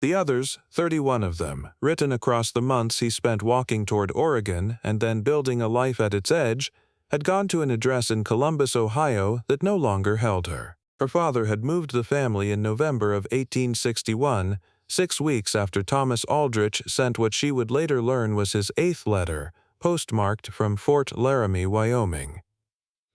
The others, 31 of them, written across the months he spent walking toward Oregon and then building a life at its edge, had gone to an address in Columbus, Ohio that no longer held her. Her father had moved the family in November of 1861, 6 weeks after Thomas Aldrich sent what she would later learn was his 8th letter, postmarked from Fort Laramie, Wyoming.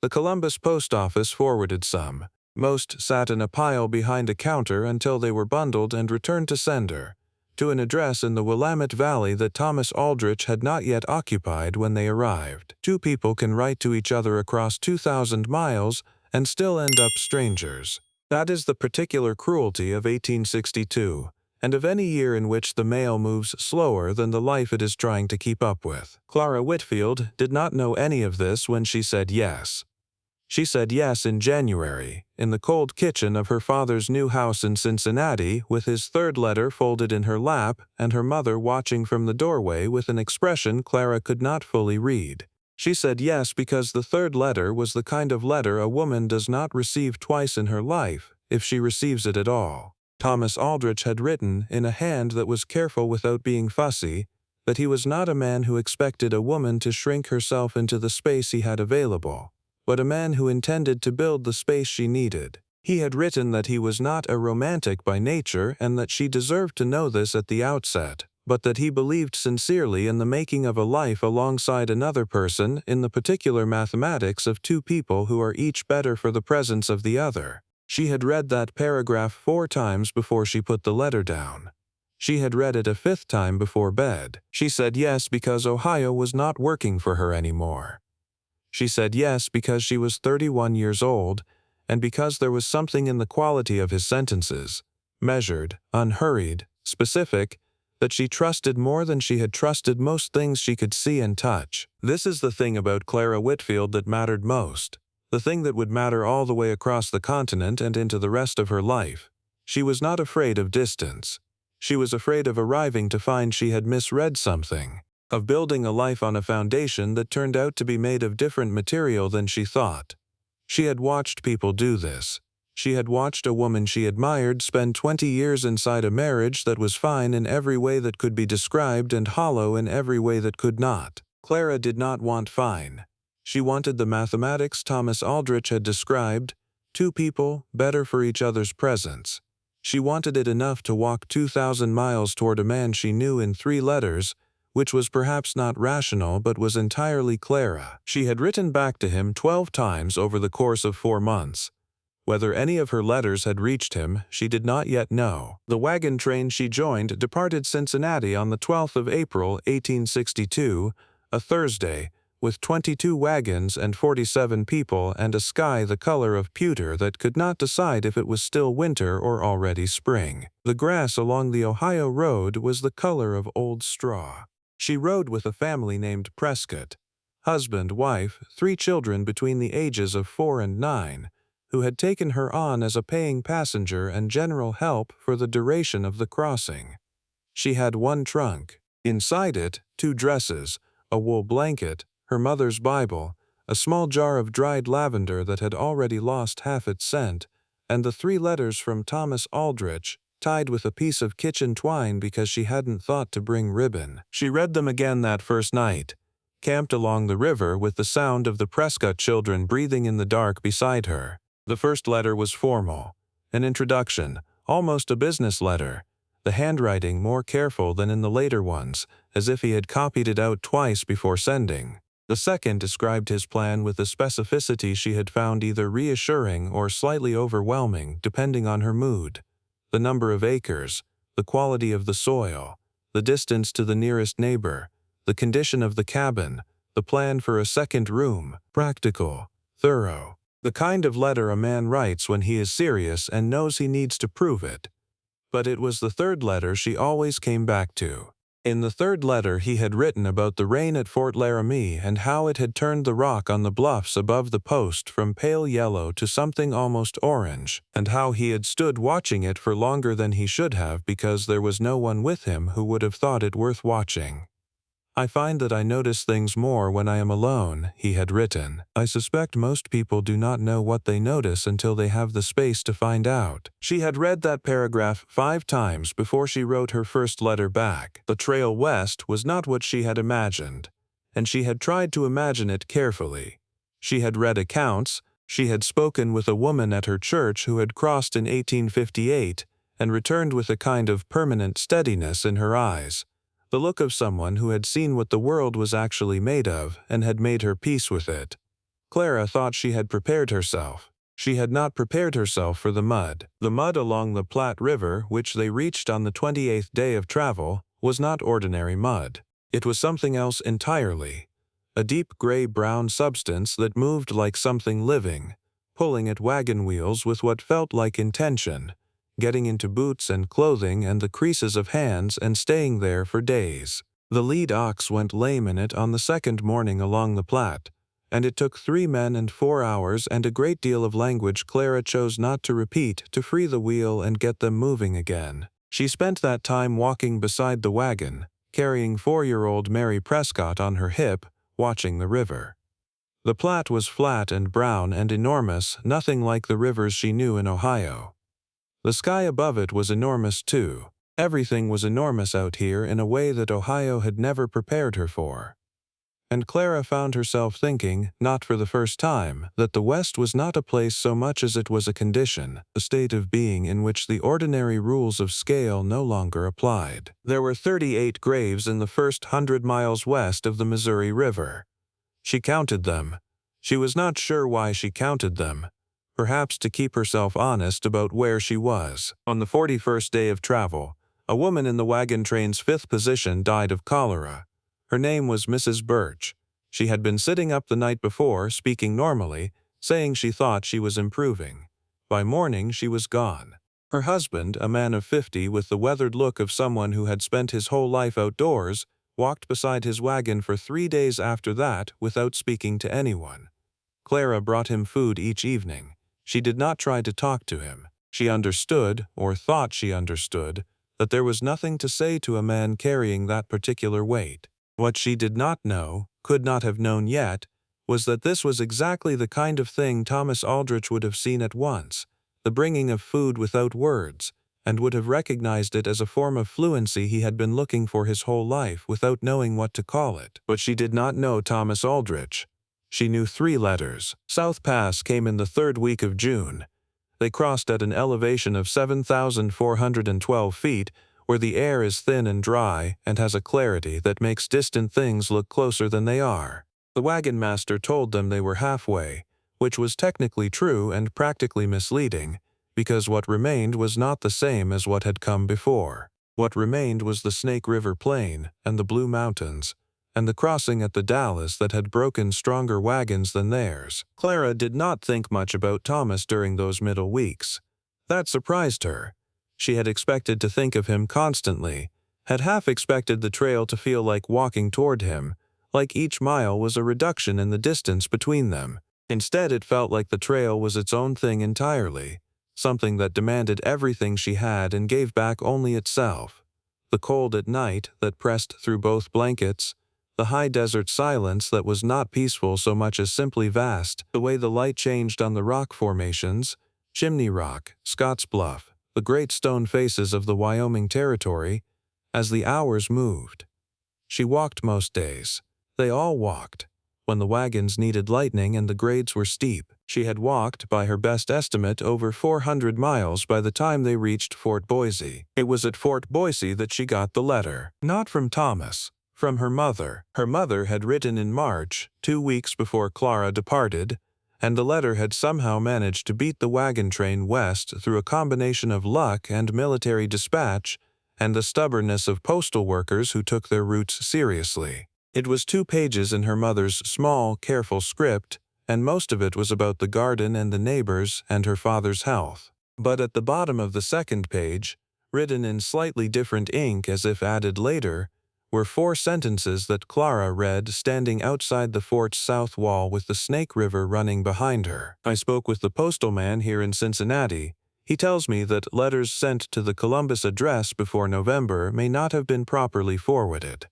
The Columbus post office forwarded some. Most sat in a pile behind a counter until they were bundled and returned to sender, to an address in the Willamette Valley that Thomas Aldrich had not yet occupied when they arrived. 2 people can write to each other across 2,000 miles and still end up strangers. That is the particular cruelty of 1862, and of any year in which the mail moves slower than the life it is trying to keep up with. Clara Whitfield did not know any of this when she said yes. She said yes in January, in the cold kitchen of her father's new house in Cincinnati, with his 3rd letter folded in her lap and her mother watching from the doorway with an expression Clara could not fully read. She said yes because the 3rd letter was the kind of letter a woman does not receive twice in her life, if she receives it at all. Thomas Aldrich had written, in a hand that was careful without being fussy, that he was not a man who expected a woman to shrink herself into the space he had available, but a man who intended to build the space she needed. He had written that he was not a romantic by nature and that she deserved to know this at the outset, but that he believed sincerely in the making of a life alongside another person in the particular mathematics of 2 people who are each better for the presence of the other. She had read that paragraph 4 times before she put the letter down. She had read it a 5th time before bed. She said yes because Ohio was not working for her anymore. She said yes because she was 31 years old, and because there was something in the quality of his sentences, measured, unhurried, specific, that she trusted more than she had trusted most things she could see and touch. This is the thing about Clara Whitfield that mattered most, the thing that would matter all the way across the continent and into the rest of her life. She was not afraid of distance. She was afraid of arriving to find she had misread something, of building a life on a foundation that turned out to be made of different material than she thought. She had watched people do this. She had watched a woman she admired spend 20 years inside a marriage that was fine in every way that could be described and hollow in every way that could not. Clara did not want fine. She wanted the mathematics Thomas Aldrich had described, 2 people, better for each other's presence. She wanted it enough to walk 2,000 miles toward a man she knew in 3 letters, which was perhaps not rational but was entirely Clara. She had written back to him 12 times over the course of 4 months. Whether any of her letters had reached him, she did not yet know. The wagon train she joined departed Cincinnati on the 12th of April, 1862, a Thursday, with 22 wagons and 47 people and a sky the color of pewter that could not decide if it was still winter or already spring. The grass along the Ohio road was the color of old straw. She rode with a family named Prescott, husband, wife, 3 children between the ages of 4 and 9, who had taken her on as a paying passenger and general help for the duration of the crossing. She had 1 trunk. Inside it, 2 dresses, a wool blanket, her mother's Bible, a small jar of dried lavender that had already lost half its scent, and the 3 letters from Thomas Aldrich, tied with a piece of kitchen twine because she hadn't thought to bring ribbon. She read them again that first night, camped along the river with the sound of the Prescott children breathing in the dark beside her. The first letter was formal, an introduction, almost a business letter, the handwriting more careful than in the later ones, as if he had copied it out twice before sending. The second described his plan with a specificity she had found either reassuring or slightly overwhelming, depending on her mood. The number of acres, the quality of the soil, the distance to the nearest neighbor, the condition of the cabin, the plan for a second room, practical, thorough. The kind of letter a man writes when he is serious and knows he needs to prove it. But it was the 3rd letter she always came back to. In the 3rd letter he had written about the rain at Fort Laramie and how it had turned the rock on the bluffs above the post from pale yellow to something almost orange, and how he had stood watching it for longer than he should have because there was no one with him who would have thought it worth watching. I find that I notice things more when I am alone, he had written. I suspect most people do not know what they notice until they have the space to find out. She had read that paragraph 5 times before she wrote her first letter back. The trail west was not what she had imagined, and she had tried to imagine it carefully. She had read accounts, she had spoken with a woman at her church who had crossed in 1858 and returned with a kind of permanent steadiness in her eyes, the look of someone who had seen what the world was actually made of and had made her peace with it. Clara thought she had prepared herself. She had not prepared herself for the mud. The mud along the Platte River, which they reached on the 28th day of travel, was not ordinary mud. It was something else entirely. A deep gray-brown substance that moved like something living, pulling at wagon wheels with what felt like intention, getting into boots and clothing and the creases of hands and staying there for days. The lead ox went lame in it on the second morning along the Platte, and it took 3 men and 4 hours and a great deal of language Clara chose not to repeat to free the wheel and get them moving again. She spent that time walking beside the wagon, carrying 4-year-old Mary Prescott on her hip, watching the river. The Platte was flat and brown and enormous, nothing like the rivers she knew in Ohio. The sky above it was enormous too. Everything was enormous out here in a way that Ohio had never prepared her for. And Clara found herself thinking, not for the first time, that the West was not a place so much as it was a condition, a state of being in which the ordinary rules of scale no longer applied. There were 38 graves in the first 100 miles west of the Missouri River. She counted them. She was not sure why she counted them. Perhaps to keep herself honest about where she was. On the 41st day of travel, a woman in the wagon train's 5th position died of cholera. Her name was Mrs. Birch. She had been sitting up the night before, speaking normally, saying she thought she was improving. By morning she was gone. Her husband, a man of 50 with the weathered look of someone who had spent his whole life outdoors, walked beside his wagon for 3 days after that without speaking to anyone. Clara brought him food each evening. She did not try to talk to him. She understood, or thought she understood, that there was nothing to say to a man carrying that particular weight. What she did not know, could not have known yet, was that this was exactly the kind of thing Thomas Aldrich would have seen at once, the bringing of food without words, and would have recognized it as a form of fluency he had been looking for his whole life without knowing what to call it. But she did not know Thomas Aldrich. She knew 3 letters. South Pass came in the 3rd week of June. They crossed at an elevation of 7,412 feet, where the air is thin and dry and has a clarity that makes distant things look closer than they are. The wagon master told them they were halfway, which was technically true and practically misleading, because what remained was not the same as what had come before. What remained was the Snake River Plain and the Blue Mountains, and the crossing at the Dalles that had broken stronger wagons than theirs. Clara did not think much about Thomas during those middle weeks. That surprised her. She had expected to think of him constantly, had half expected the trail to feel like walking toward him, like each mile was a reduction in the distance between them. Instead, it felt like the trail was its own thing entirely, something that demanded everything she had and gave back only itself. The cold at night that pressed through both blankets, the high desert silence that was not peaceful so much as simply vast, the way the light changed on the rock formations, Chimney Rock, Scotts Bluff, the great stone faces of the Wyoming Territory, as the hours moved. She walked most days. They all walked. When the wagons needed lightning and the grades were steep, she had walked, by her best estimate, over 400 miles by the time they reached Fort Boise. It was at Fort Boise that she got the letter. Not from Thomas, from her mother. Her mother had written in March, 2 weeks before Clara departed, and the letter had somehow managed to beat the wagon train west through a combination of luck and military dispatch and the stubbornness of postal workers who took their routes seriously. It was 2 pages in her mother's small, careful script, and most of it was about the garden and the neighbors and her father's health. But at the bottom of the 2nd page, written in slightly different ink as if added later, were 4 sentences that Clara read standing outside the fort's south wall with the Snake River running behind her. I spoke with the postal man here in Cincinnati. He tells me that letters sent to the Columbus address before November may not have been properly forwarded.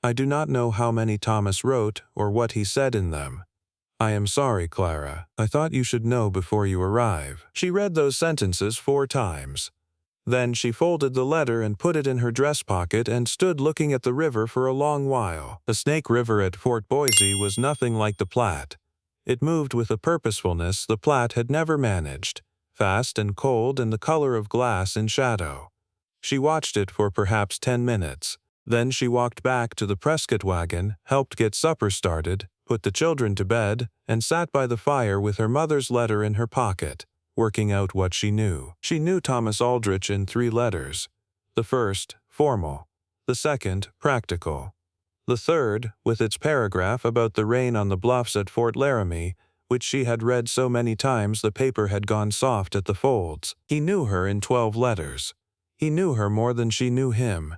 I do not know how many Thomas wrote or what he said in them. I am sorry, Clara. I thought you should know before you arrive. She read those sentences 4 times. Then she folded the letter and put it in her dress pocket and stood looking at the river for a long while. The Snake River at Fort Boise was nothing like the Platte. It moved with a purposefulness the Platte had never managed, fast and cold and the color of glass in shadow. She watched it for perhaps 10 minutes. Then she walked back to the Prescott wagon, helped get supper started, put the children to bed, and sat by the fire with her mother's letter in her pocket, working out what she knew. She knew Thomas Aldrich in 3 letters. The first, formal. The second, practical. The third, with its paragraph about the rain on the bluffs at Fort Laramie, which she had read so many times the paper had gone soft at the folds. He knew her in 12 letters. He knew her more than she knew him.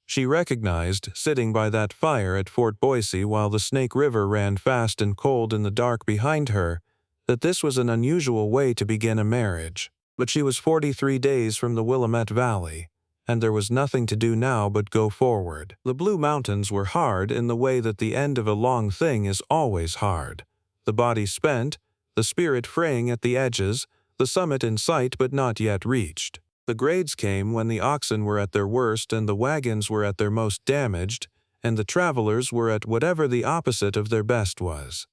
She recognized, sitting by that fire at Fort Boise while the Snake River ran fast and cold in the dark behind her, that this was an unusual way to begin a marriage. But she was 43 days from the Willamette Valley, and there was nothing to do now but go forward. The Blue Mountains were hard in the way that the end of a long thing is always hard. The body spent, the spirit fraying at the edges, the summit in sight but not yet reached. The grades came when the oxen were at their worst and the wagons were at their most damaged, and the travelers were at whatever the opposite of their best was.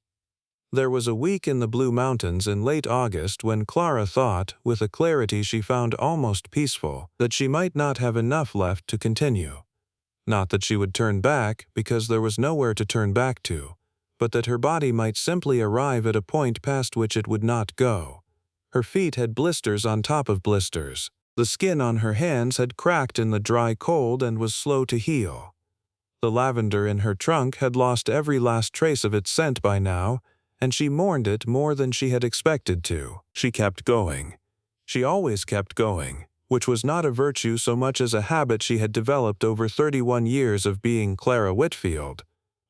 There was a week in the Blue Mountains in late August when Clara thought, with a clarity she found almost peaceful, that she might not have enough left to continue. Not that she would turn back, because there was nowhere to turn back to, but that her body might simply arrive at a point past which it would not go. Her feet had blisters on top of blisters. The skin on her hands had cracked in the dry cold and was slow to heal. The lavender in her trunk had lost every last trace of its scent by now, and she mourned it more than she had expected to. She kept going. She always kept going, which was not a virtue so much as a habit she had developed over 31 years of being Clara Whitfield,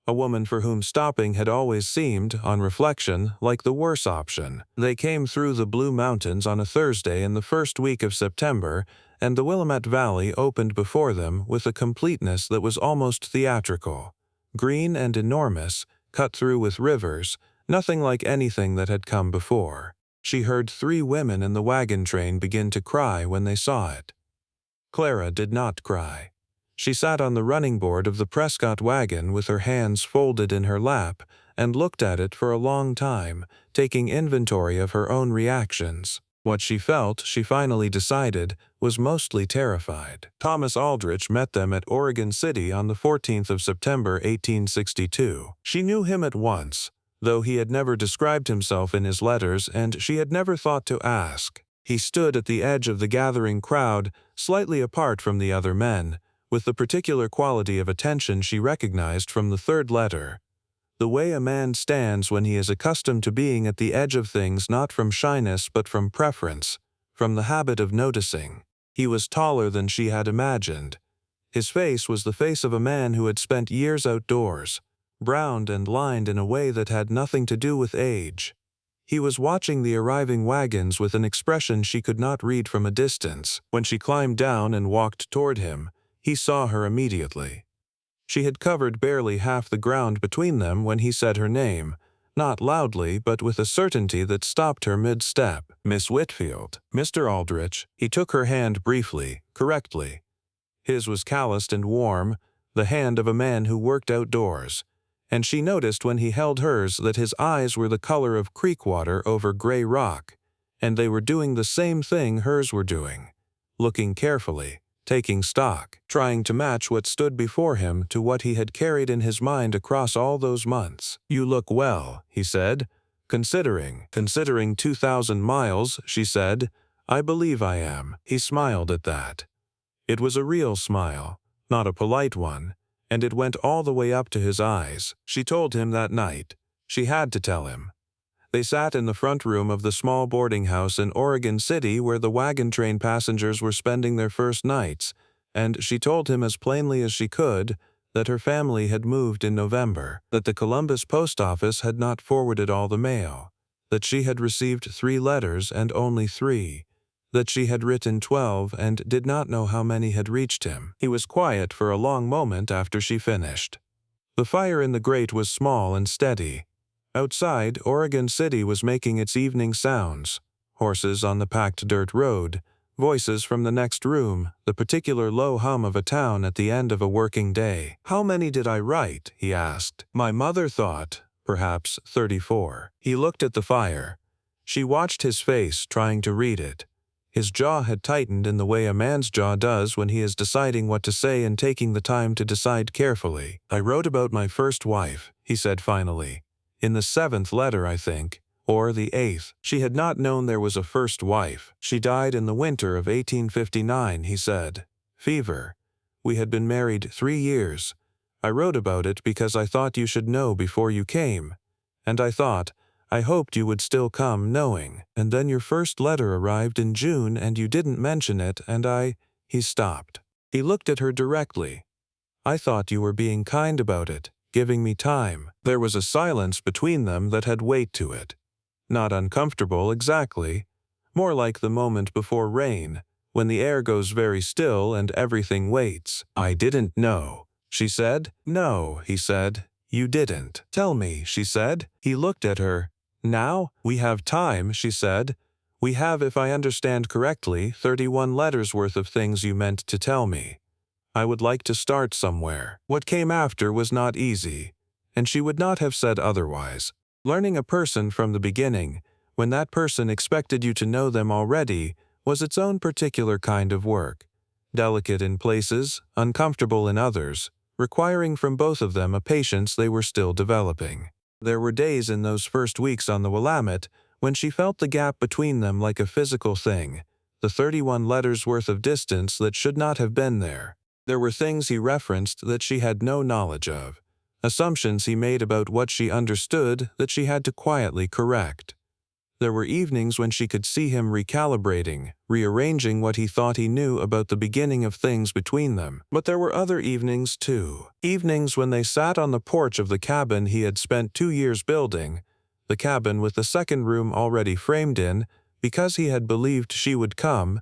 a woman for whom stopping had always seemed, on reflection, like the worse option. They came through the Blue Mountains on a Thursday in the first week of September, and the Willamette Valley opened before them with a completeness that was almost theatrical. Green and enormous, cut through with rivers, nothing like anything that had come before. She heard 3 women in the wagon train begin to cry when they saw it. Clara did not cry. She sat on the running board of the Prescott wagon with her hands folded in her lap and looked at it for a long time, taking inventory of her own reactions. What she felt, she finally decided, was mostly terrified. Thomas Aldrich met them at Oregon City on the 14th of September 1862. She knew him at once, though he had never described himself in his letters and she had never thought to ask. He stood at the edge of the gathering crowd, slightly apart from the other men, with the particular quality of attention she recognized from the 3rd letter. The way a man stands when he is accustomed to being at the edge of things not from shyness but from preference, from the habit of noticing. He was taller than she had imagined. His face was the face of a man who had spent years outdoors, browned and lined in a way that had nothing to do with age. He was watching the arriving wagons with an expression she could not read from a distance. When she climbed down and walked toward him, he saw her immediately. She had covered barely half the ground between them when he said her name, not loudly but with a certainty that stopped her mid-step. Miss Whitfield. Mr. Aldrich. He took her hand briefly, correctly. His was calloused and warm, the hand of a man who worked outdoors, and she noticed when he held hers that his eyes were the color of creek water over gray rock, and they were doing the same thing hers were doing, looking carefully, taking stock, trying to match what stood before him to what he had carried in his mind across all those months. "You look well," he said. Considering 2,000 miles, she said. "I believe I am." He smiled at that. It was a real smile, not a polite one, and it went all the way up to his eyes. She told him that night. She had to tell him. They sat in the front room of the small boarding house in Oregon City where the wagon train passengers were spending their first nights, and she told him as plainly as she could that her family had moved in November, that the Columbus post office had not forwarded all the mail, that she had received 3 letters and only 3, that she had written 12 and did not know how many had reached him. He was quiet for a long moment after she finished. The fire in the grate was small and steady. Outside, Oregon City was making its evening sounds. Horses on the packed dirt road, voices from the next room, the particular low hum of a town at the end of a working day. "How many did I write?" he asked. My mother thought, perhaps 34. He looked at the fire. She watched his face, trying to read it. His jaw had tightened in the way a man's jaw does when he is deciding what to say and taking the time to decide carefully. "I wrote about my first wife," he said finally. "In the 7th letter, I think. Or the 8th. She had not known there was a first wife. She died in the winter of 1859, he said. Fever. We had been married 3 years. I wrote about it because I thought you should know before you came. And I hoped you would still come knowing. And then your first letter arrived in June and you didn't mention it and He stopped. He looked at her directly. "I thought you were being kind about it, giving me time." There was a silence between them that had weight to it. Not uncomfortable exactly, more like the moment before rain, when the air goes very still and everything waits. "I didn't know," she said. "No," he said. "You didn't." "Tell me," she said. He looked at her. "Now? We have time," she said. "We have, if I understand correctly, 31 letters worth of things you meant to tell me. I would like to start somewhere." What came after was not easy, and she would not have said otherwise. Learning a person from the beginning, when that person expected you to know them already, was its own particular kind of work. Delicate in places, uncomfortable in others, requiring from both of them a patience they were still developing. There were days in those first weeks on the Willamette when she felt the gap between them like a physical thing, the 31 letters worth of distance that should not have been there. There were things he referenced that she had no knowledge of, assumptions he made about what she understood that she had to quietly correct. There were evenings when she could see him recalibrating, rearranging what he thought he knew about the beginning of things between them. But there were other evenings too. Evenings when they sat on the porch of the cabin he had spent 2 years building, the cabin with the second room already framed in, because he had believed she would come,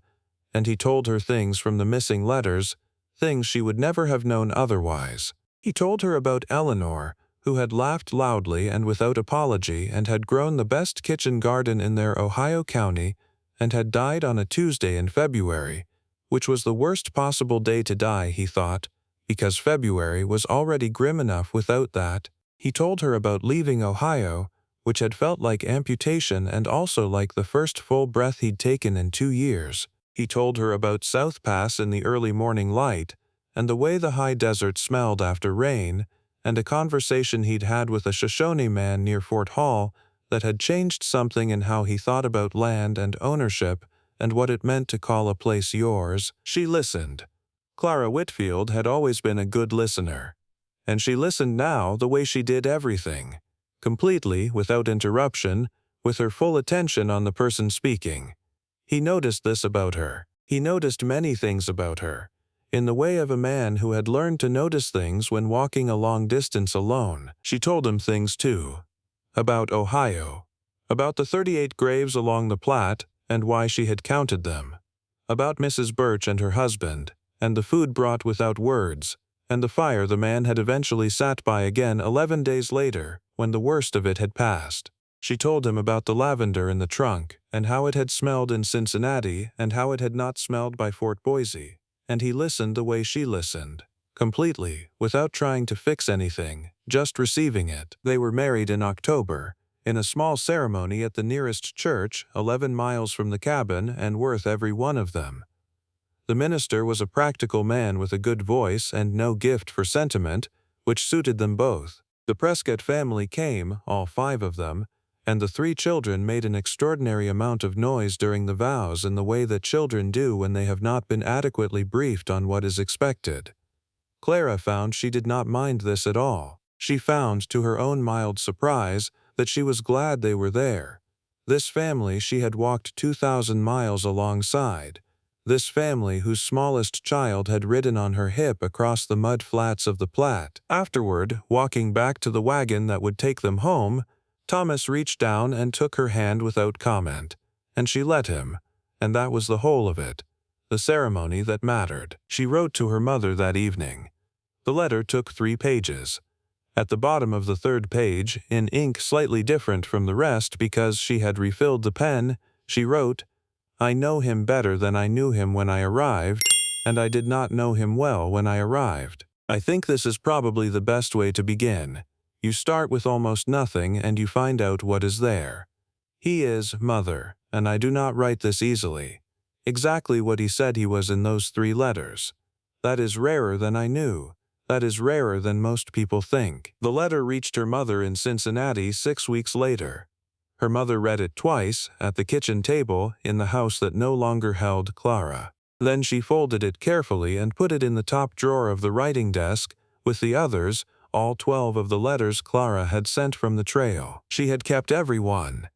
and he told her things from the missing letters, things she would never have known otherwise. He told her about Eleanor, who had laughed loudly and without apology and had grown the best kitchen garden in their Ohio County and had died on a Tuesday in February, which was the worst possible day to die, he thought, because February was already grim enough without that. He told her about leaving Ohio, which had felt like amputation and also like the first full breath he'd taken in 2 years. He told her about South Pass in the early morning light, and the way the high desert smelled after rain, and a conversation he'd had with a Shoshone man near Fort Hall that had changed something in how he thought about land and ownership and what it meant to call a place yours. She listened. Clara Whitfield had always been a good listener, and she listened now the way she did everything, completely, without interruption, with her full attention on the person speaking. He noticed this about her. He noticed many things about her, in the way of a man who had learned to notice things when walking a long distance alone. She told him things too. About Ohio. About the 38 graves along the Platte and why she had counted them. About Mrs. Birch and her husband, and the food brought without words, and the fire the man had eventually sat by again 11 days later, when the worst of it had passed. She told him about the lavender in the trunk, and how it had smelled in Cincinnati and how it had not smelled by Fort Boise. And he listened the way she listened, completely, without trying to fix anything, just receiving it. They were married in October, in a small ceremony at the nearest church, 11 miles from the cabin and worth every one of them. The minister was a practical man with a good voice and no gift for sentiment, which suited them both. The Prescott family came, all 5 of them, and the 3 children made an extraordinary amount of noise during the vows in the way that children do when they have not been adequately briefed on what is expected. Clara found she did not mind this at all. She found, to her own mild surprise, that she was glad they were there. This family she had walked 2,000 miles alongside. This family whose smallest child had ridden on her hip across the mud flats of the Platte. Afterward, walking back to the wagon that would take them home, Thomas reached down and took her hand without comment, and she let him, and that was the whole of it, the ceremony that mattered. She wrote to her mother that evening. The letter took 3 pages. At the bottom of the third page, in ink slightly different from the rest because she had refilled the pen, she wrote, "I know him better than I knew him when I arrived, and I did not know him well when I arrived." I think this is probably the best way to begin. You start with almost nothing and you find out what is there. He is mother, and I do not write this easily. Exactly what he said he was in those 3 letters. That is rarer than I knew. That is rarer than most people think. The letter reached her mother in Cincinnati 6 weeks later. Her mother read it twice, at the kitchen table, in the house that no longer held Clara. Then she folded it carefully and put it in the top drawer of the writing desk, with the others, all 12 of the letters Clara had sent from the trail. She had kept every one.